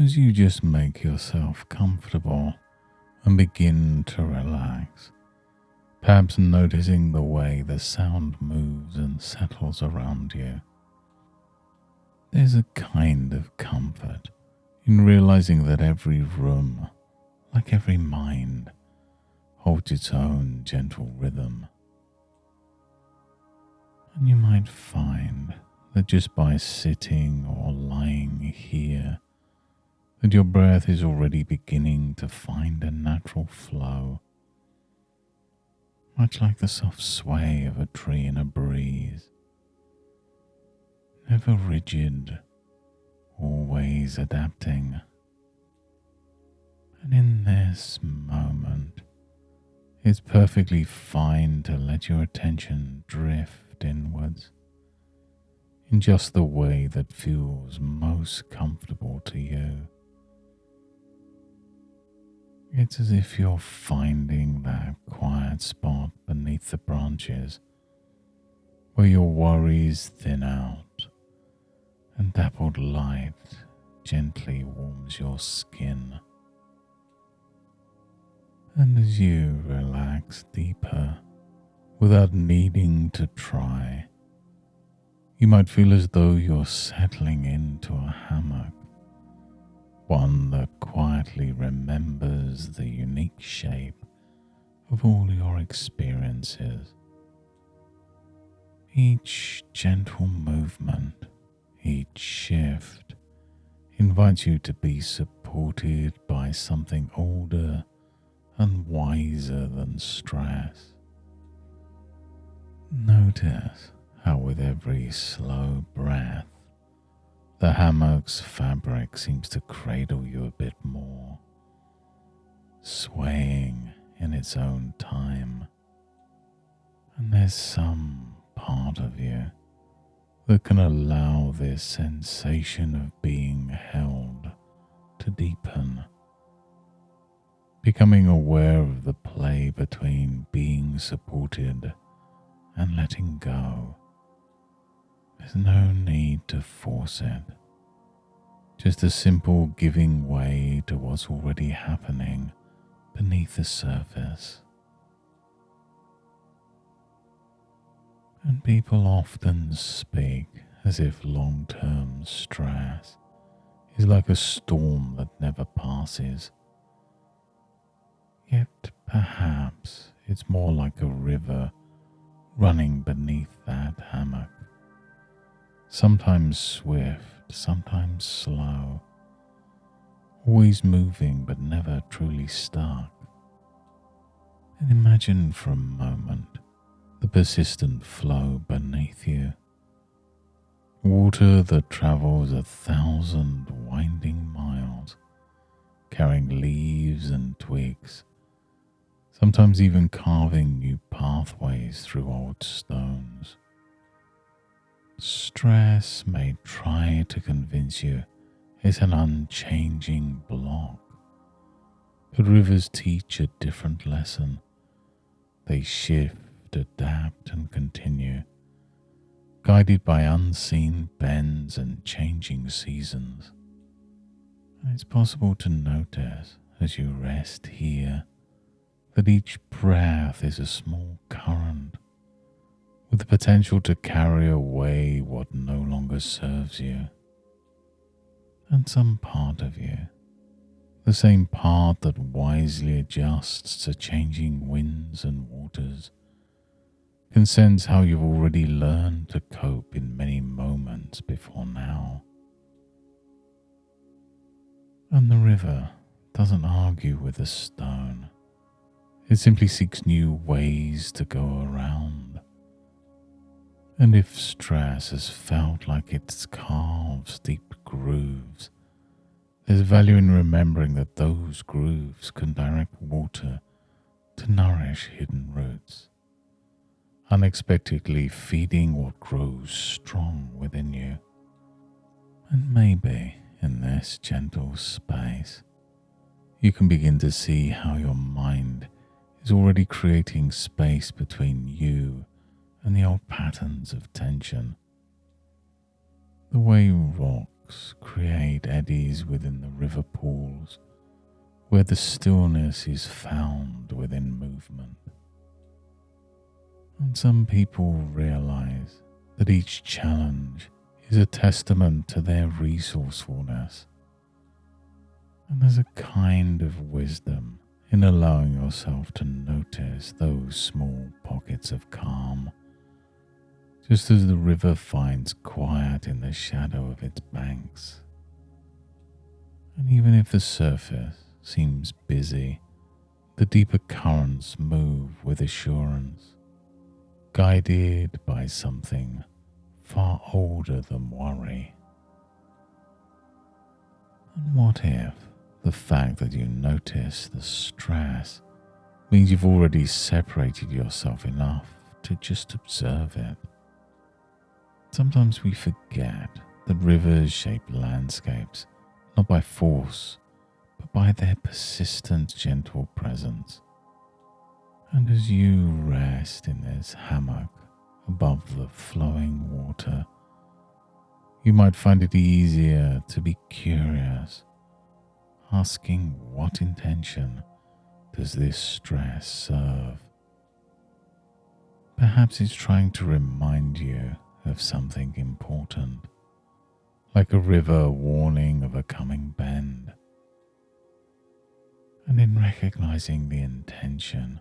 as you just make yourself comfortable and begin to relax, perhaps noticing the way the sound moves and settles around you. There's a kind of comfort in realizing that every room, like every mind, holds its own gentle rhythm. And you might find that just by sitting or lying here, that your breath is already beginning to find a natural flow, much like the soft sway of a tree in a breeze, never rigid, always adapting. And in this moment, it's perfectly fine to let your attention drift inwards in just the way that feels most comfortable to you. It's as if you're finding that quiet spot beneath the branches where your worries thin out and dappled light gently warms your skin. And as you relax deeper without needing to try, you might feel as though you're settling into a hammock, one that quietly remembers the unique shape of all your experiences. Each gentle movement, each shift invites you to be supported by something older and wiser than stress. Notice how with every slow breath, the hammock's fabric seems to cradle you a bit more, swaying in its own time. And there's some part of you that can allow this sensation of being held to deepen, becoming aware of the play between being supported and letting go. There's no need to force it, just a simple giving way to what's already happening beneath the surface. And people often speak as if long-term stress is like a storm that never passes. Yet perhaps it's more like a river running beneath that hammock, sometimes swift, sometimes slow, always moving but never truly stuck. And imagine for a moment the persistent flow beneath you, water that travels 1,000 winding miles, carrying leaves and twigs, sometimes even carving new pathways through old stones. Stress may try to convince you it's an unchanging block, but rivers teach a different lesson. They shift, adapt, and continue, guided by unseen bends and changing seasons. And it's possible to notice as you rest here that each breath is a small current with the potential to carry away what no longer serves you. And some part of you, the same part that wisely adjusts to changing winds and waters, can sense how you've already learned to cope in many moments before now. And the river doesn't argue with the stone. It simply seeks new ways to go around. And if stress has felt like it carves deep grooves, there's value in remembering that those grooves can direct water to nourish hidden roots, unexpectedly feeding what grows strong within you. And maybe in this gentle space, you can begin to see how your mind is already creating space between you and the old patterns of tension. The way rock rocks create eddies within the river pools, where the stillness is found within movement. And some people realize that each challenge is a testament to their resourcefulness. And there's a kind of wisdom in allowing yourself to notice those small pockets of calm, just as the river finds quiet in the shadow of its banks. And even if the surface seems busy, the deeper currents move with assurance, guided by something far older than worry. And what if the fact that you notice the stress means you've already separated yourself enough to just observe it? Sometimes we forget that rivers shape landscapes not by force, but by their persistent, gentle presence. And as you rest in this hammock above the flowing water, you might find it easier to be curious, asking what intention does this stress serve? Perhaps it's trying to remind you of something important, like a river warning of a coming bend. And in recognizing the intention,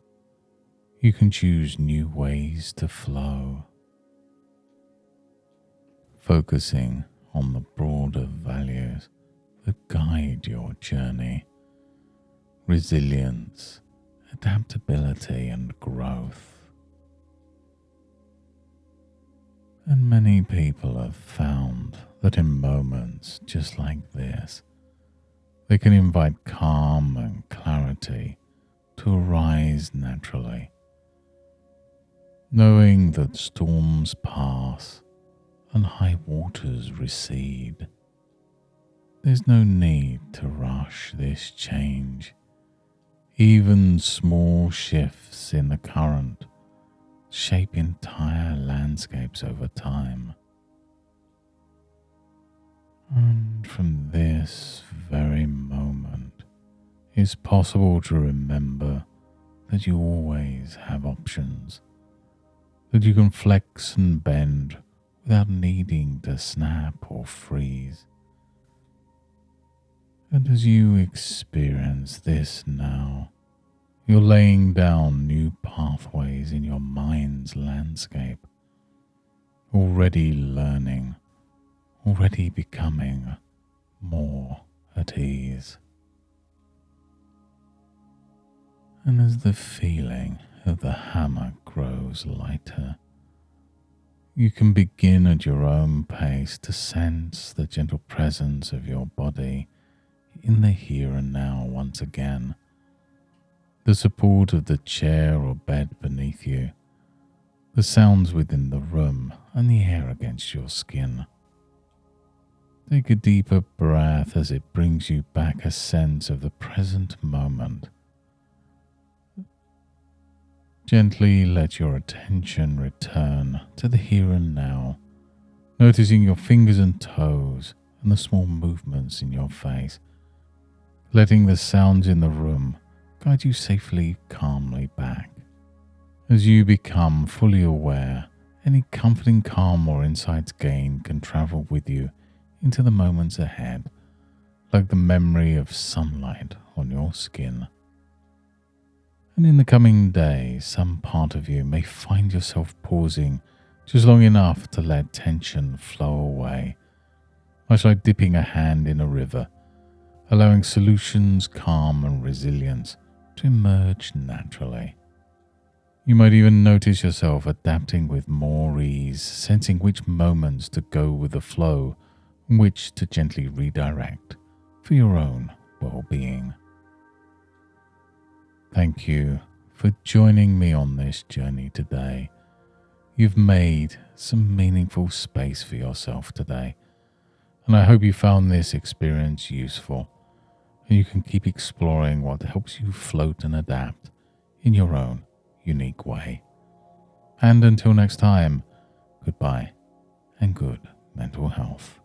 you can choose new ways to flow, focusing on the broader values that guide your journey: resilience, adaptability, and growth. And many people have found that in moments just like this, they can invite calm and clarity to arise naturally, knowing that storms pass and high waters recede. There's no need to rush this change. Even small shifts in the current shape entire landscapes over time. And from this very moment, it's possible to remember that you always have options, that you can flex and bend without needing to snap or freeze. And as you experience this now, you're laying down new pathways in your mind's landscape, already learning, already becoming more at ease. And as the feeling of the hammock grows lighter, you can begin at your own pace to sense the gentle presence of your body in the here and now once again. The support of the chair or bed beneath you, the sounds within the room, and the air against your skin. Take a deeper breath as it brings you back a sense of the present moment. Gently let your attention return to the here and now, noticing your fingers and toes and the small movements in your face, letting the sounds in the room guide you safely, calmly back. As you become fully aware, any comforting calm or insights gained can travel with you into the moments ahead, like the memory of sunlight on your skin. And in the coming days, some part of you may find yourself pausing just long enough to let tension flow away, much like dipping a hand in a river, allowing solutions, calm, and resilience to emerge naturally. You might even notice yourself adapting with more ease, sensing which moments to go with the flow and which to gently redirect for your own well-being. Thank you for joining me on this journey today. You've made some meaningful space for yourself today, and I hope you found this experience useful, and you can keep exploring what helps you float and adapt in your own unique way. And until next time, goodbye and good mental health.